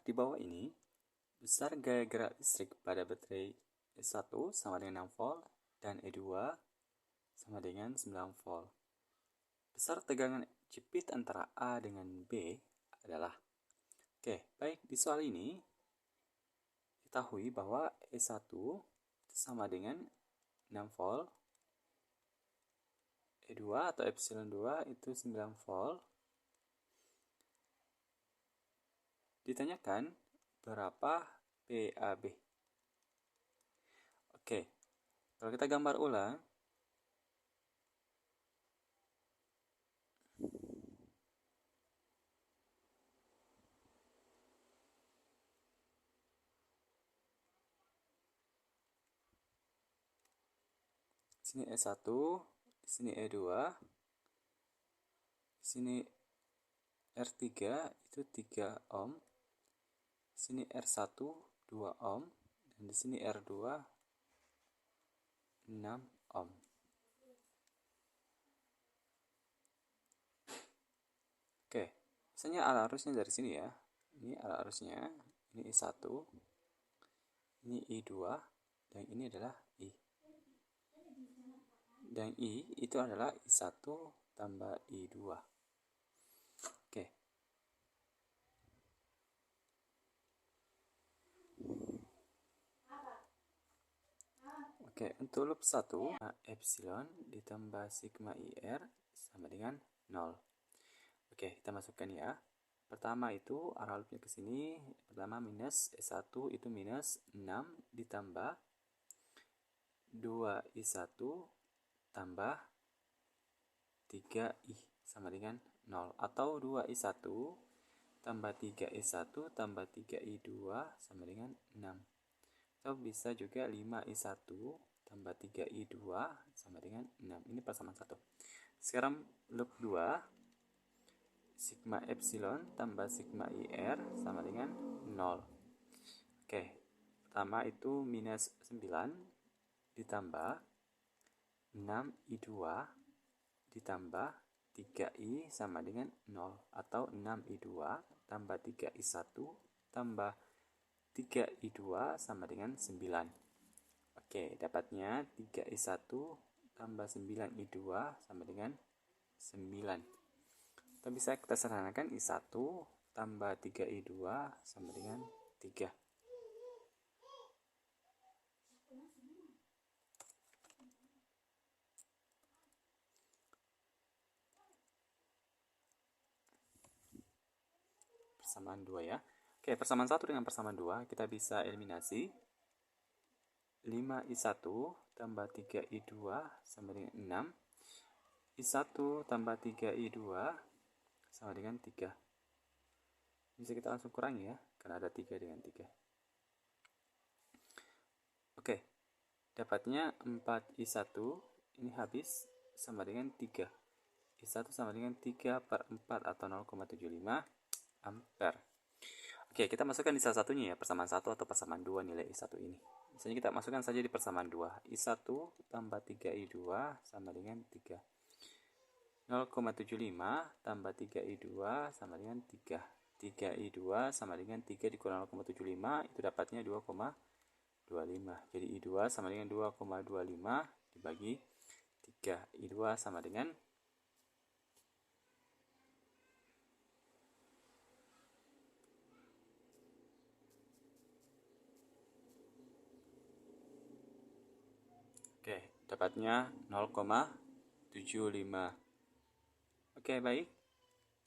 di bawah ini, besar gaya gerak listrik pada baterai E1 sama dengan 6 volt dan E2 sama dengan 9 volt. Besar tegangan jepit antara A dengan B adalah. Oke, baik, di soal ini ketahui bahwa E1 sama dengan 6 volt, E2 atau epsilon 2 itu 9 volt. Ditanyakan berapa PAB. Oke, kalau kita gambar ulang, sini E1, di sini E2, di sini R3 itu 3 ohm, di sini R1 2 ohm, dan di sini R2 6 ohm. Oke, misalnya arah arusnya dari sini ya. Ini arah arusnya, ini I1, ini I2, dan ini adalah I. Dan I itu adalah I1 tambah I2. Oke. Oke, untuk loop 1, epsilon ditambah sigma IR sama dengan 0. Oke, kita masukkan ya. Pertama itu arah loopnya ke sini. Pertama minus E1 itu minus 6 ditambah 2I1 tambah 3I sama dengan 0. Atau 2I1 tambah 3I1 tambah 3I2 sama dengan 6. Atau bisa juga 5I1 tambah 3I2 sama dengan 6. Ini persamaan 1. Sekarang loop 2, sigma epsilon tambah sigma IR sama dengan 0. Oke, pertama itu minus 9 ditambah 6I2 ditambah 3I sama dengan 0. Atau 6I2 tambah 3I1 tambah 3I2 sama dengan 9. Oke, dapatnya 3I1 tambah 9I2 sama dengan 9. Atau bisa kita sederhanakan I1 tambah 3I2 sama dengan 3. Persamaan 2 ya. Oke, persamaan 1 dengan persamaan 2 kita bisa eliminasi. 5I1 tambah 3I2 sama dengan 6. I1 tambah 3I2 sama dengan 3. Bisa kita langsung kurangi ya, karena ada 3 dengan 3. Oke, dapatnya 4I1 ini habis sama dengan 3. I1 sama dengan 3 per 4 atau 0,75 ampere. Oke, kita masukkan di salah satunya ya, persamaan 1 atau persamaan 2 nilai I1 ini. Misalnya kita masukkan saja di persamaan 2. I1 tambah 3I2 sama dengan 3. 0,75 tambah 3I2 sama dengan 3. 3I2 sama dengan 3 dikurang 0,75 itu dapatnya 2,25. Jadi I2 sama dengan 2,25 dibagi 3. I2 sama dengan dapatnya 0,75. Oke, baik.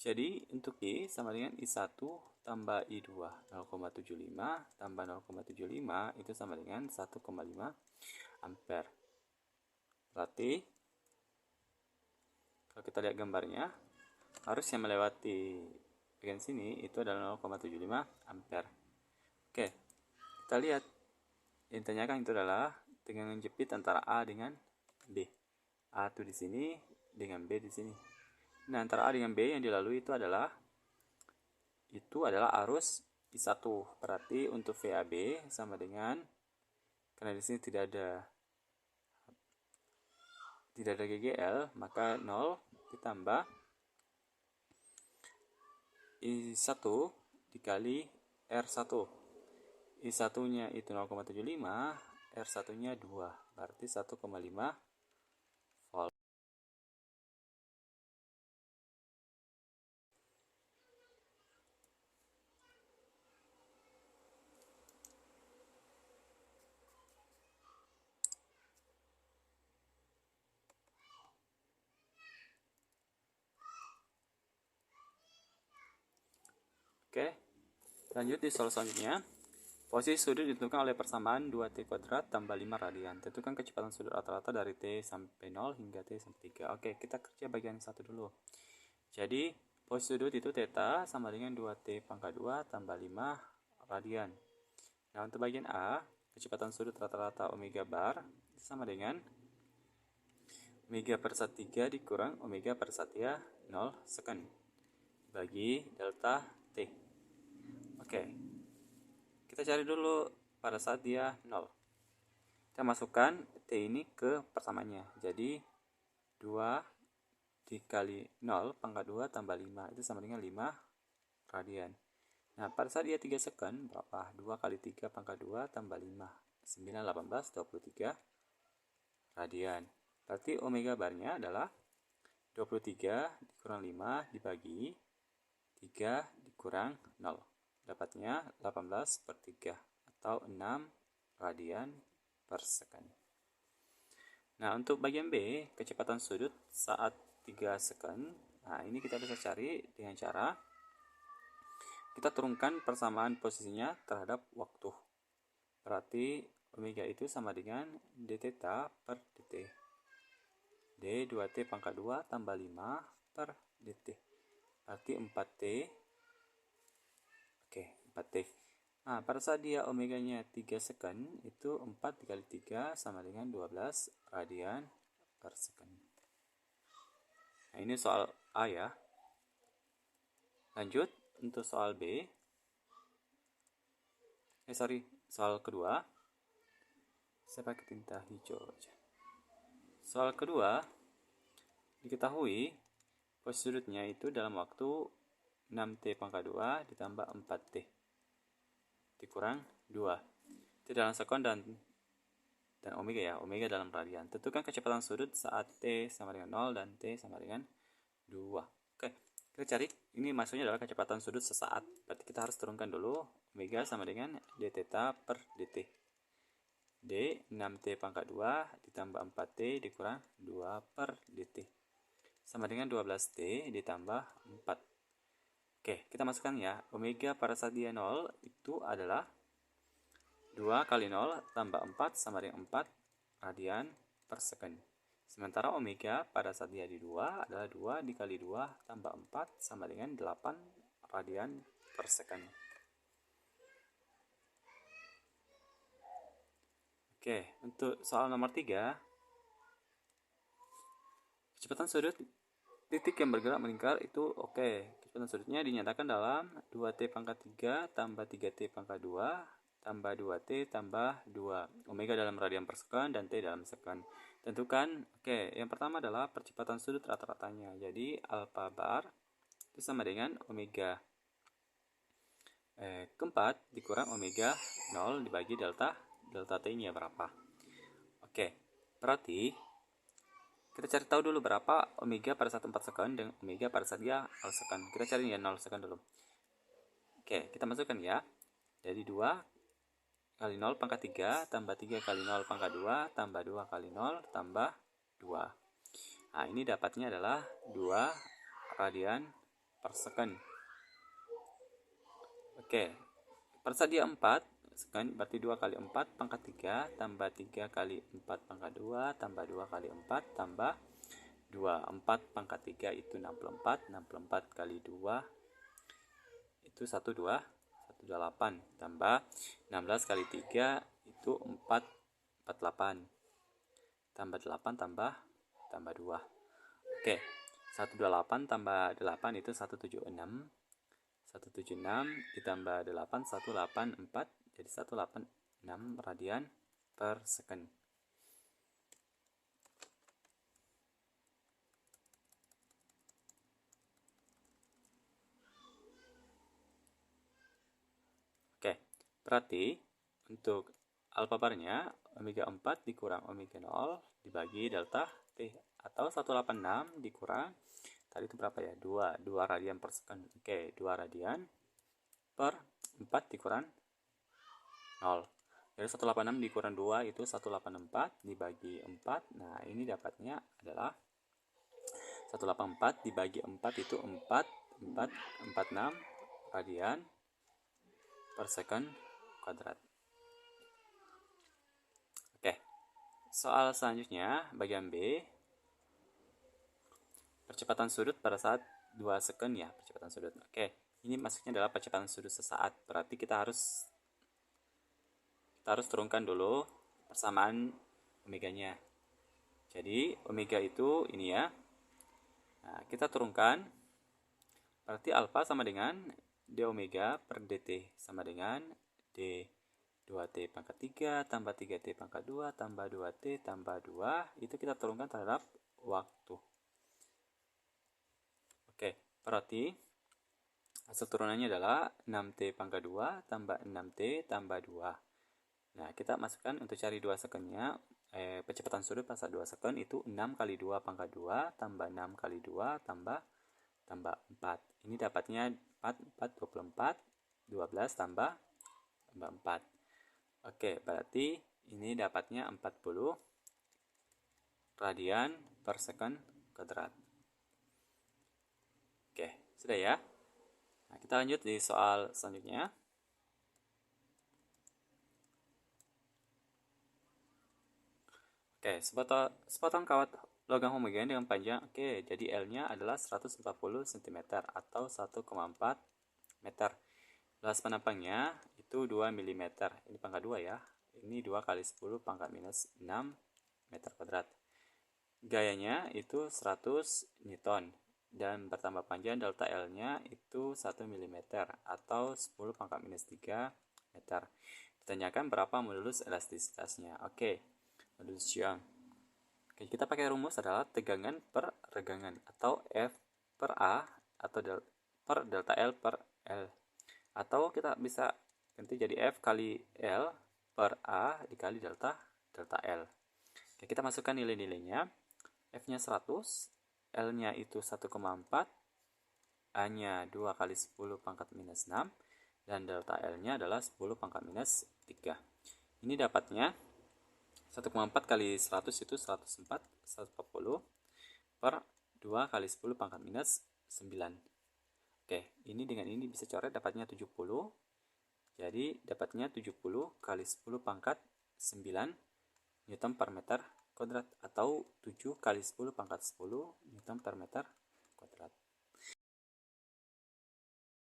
Jadi untuk I sama dengan I1 tambah I2. 0,75 tambah 0,75 itu sama dengan 1,5 ampere. Berarti kalau kita lihat gambarnya, arus yang melewati bagian sini itu adalah 0,75 ampere. Oke, kita lihat yang ditanyakan itu adalah tegangan jepit antara A dengan B. A itu di sini dengan B di sini. Nah, antara A dengan B yang dilalui itu adalah arus I1. Berarti untuk VAB sama dengan, karena di sini tidak ada GGL, maka 0 ditambah I1 dikali R1. I1-nya itu 0,75, R1-nya 2, berarti 1,5 volt. Oke, lanjut di soal selanjutnya. Posisi sudut ditentukan oleh persamaan 2T kuadrat tambah 5 radian. Tentukan kecepatan sudut rata-rata dari T sampai 0 hingga T sampai 3. Oke, kita kerja bagian satu dulu. Jadi, posisi sudut itu θ sama dengan 2T pangkat 2 tambah 5 radian. Nah, untuk bagian A, kecepatan sudut rata-rata omega bar sama dengan omega per 1/3 dikurang omega per 1/0 second bagi delta T. Oke, kita cari dulu pada saat dia 0. Kita masukkan T ini ke persamaannya. Jadi 2 dikali 0 pangkat 2 tambah 5 itu sama dengan 5 radian. Nah, pada saat dia 3 second berapa? 2 kali 3 pangkat 2 tambah 5. 9, 18, 23 radian. Berarti omega barnya adalah 23 dikurang 5 dibagi 3 dikurang 0. Dapatnya 18 per 3 atau 6 radian per second. Nah, untuk bagian B, kecepatan sudut saat 3 second. Nah, ini kita bisa cari dengan cara kita turunkan persamaan posisinya terhadap waktu. Berarti omega itu sama dengan dθ per dt. D 2T pangkat 2 tambah 5 per dt. Berarti 4T. Oke, 4T. Nah, pada saat dia omeganya 3 second, itu 4 dikali 3 sama dengan 12 radian per second. Nah, ini soal A ya. Lanjut, untuk soal B. Soal kedua. Saya pakai tinta hijau aja. Soal kedua, diketahui posisi sudutnya itu dalam waktu 6T pangkat 2 ditambah 4T dikurang 2. Itu dalam sekon dan omega ya, omega dalam radian. Tentukan kecepatan sudut saat T sama dengan 0 dan T sama dengan 2. Oke, kita cari, ini maksudnya adalah kecepatan sudut sesaat. Berarti kita harus turunkan dulu omega sama dengan dθ per dt. D 6T pangkat 2 ditambah 4T dikurang 2 per dt. Sama dengan 12T ditambah 4. Oke, kita masukkan ya. Omega pada saat dia 0 itu adalah 2 kali 0 tambah 4 sama dengan 4 radian per second. Sementara omega pada saat dia di 2 adalah 2 dikali 2 tambah 4 sama dengan 8 radian per second. Oke, untuk soal nomor 3. Kecepatan sudut titik yang bergerak melingkar itu oke. Kecepatan sudutnya dinyatakan dalam 2T pangkat 3 tambah 3T pangkat 2 tambah 2T tambah 2. Omega dalam radian per second dan T dalam second. Tentukan, oke, yang pertama adalah percepatan sudut rata-ratanya. Jadi alpha bar itu sama dengan omega keempat dikurang omega 0 dibagi delta T-nya berapa. Oke, berarti kita cari tahu dulu berapa omega pada saat 4 second dan omega pada saat dia 0 second. Kita cari ya 0 second dulu. Oke, kita masukkan ya. Jadi 2 kali 0 pangkat 3 tambah 3 kali 0 pangkat 2 tambah 2 kali 0 tambah 2. Nah, ini dapatnya adalah 2 radian per second. Oke, pada saat dia 4 second, berarti 2 kali 4 pangkat 3 tambah 3 kali 4 pangkat 2 tambah 2 kali 4 tambah 2. 4 pangkat 3 itu 64. 64 kali 2 itu 12, 128 tambah 16 kali 3 itu 48 tambah 8 tambah 2. Oke, 128 tambah 8 itu 176. 176 ditambah 8 184 jadi 186 radian per second. Berarti untuk alpha barnya omega 4 dikurang omega 0 dibagi delta T, atau 186 dikurang tadi itu berapa ya? 2 radian per second. Oke, 2 radian per 4 dikurang 0. Jadi 186 dikurang 2 itu 184 dibagi 4. Nah, ini dapatnya adalah 184 dibagi 4 itu 46 radian per second kuadrat. Oke, soal selanjutnya bagian B. Percepatan sudut pada saat 2 second ya, percepatan sudut. Oke, ini maksudnya adalah percepatan sudut sesaat. Berarti kita harus turunkan dulu persamaan omeganya. Jadi omega itu ini ya. Nah, kita turunkan. Berarti alfa sama dengan d omega per dt sama dengan d 2t pangkat 3 tambah 3t pangkat 2 tambah 2t tambah 2. Itu kita turunkan terhadap waktu. Oke, berarti hasil turunannya adalah 6t pangkat 2 tambah 6t tambah 2. Nah, kita masukkan untuk cari 2 secondnya. Percepatan sudut pada saat 2 second itu 6 kali 2 pangkat 2 tambah 6 kali 2 tambah 4. Ini dapatnya 4 24, 12 tambah 4. Oke, berarti ini dapatnya 40 radian per second kuadrat. Oke, sudah ya. Nah, kita lanjut di soal selanjutnya. Oke, sepotong kawat logam homogen dengan panjang, jadi L-nya adalah 140 cm atau 1,4 meter. Luas penampangnya itu 2 mm. Ini pangkat 2 ya. Ini 2 kali 10 pangkat minus 6 meter kuadrat. Gayanya itu 100 Newton. Dan bertambah panjang delta L-nya itu 1 mm atau 10 pangkat minus 3 meter. Ditanyakan berapa modulus elastisitasnya. Oke. Modulus Young. Oke, kita pakai rumus adalah tegangan per regangan atau F per A atau per delta L per L. Atau kita bisa ganti jadi F kali L per A dikali delta L. Oke, kita masukkan nilai-nilainya. F-nya 100, L-nya itu 1,4, A-nya 2 kali 10 pangkat minus 6, dan delta L-nya adalah 10 pangkat minus 3. Ini dapatnya 1,4 kali 100 itu 140 per 2 kali 10 pangkat minus 9. Oke, ini dengan ini bisa coret dapatnya 70. Jadi dapatnya 70 kali 10 pangkat 9 Newton per meter kuadrat atau 7 kali 10 pangkat 10 Newton per meter kuadrat.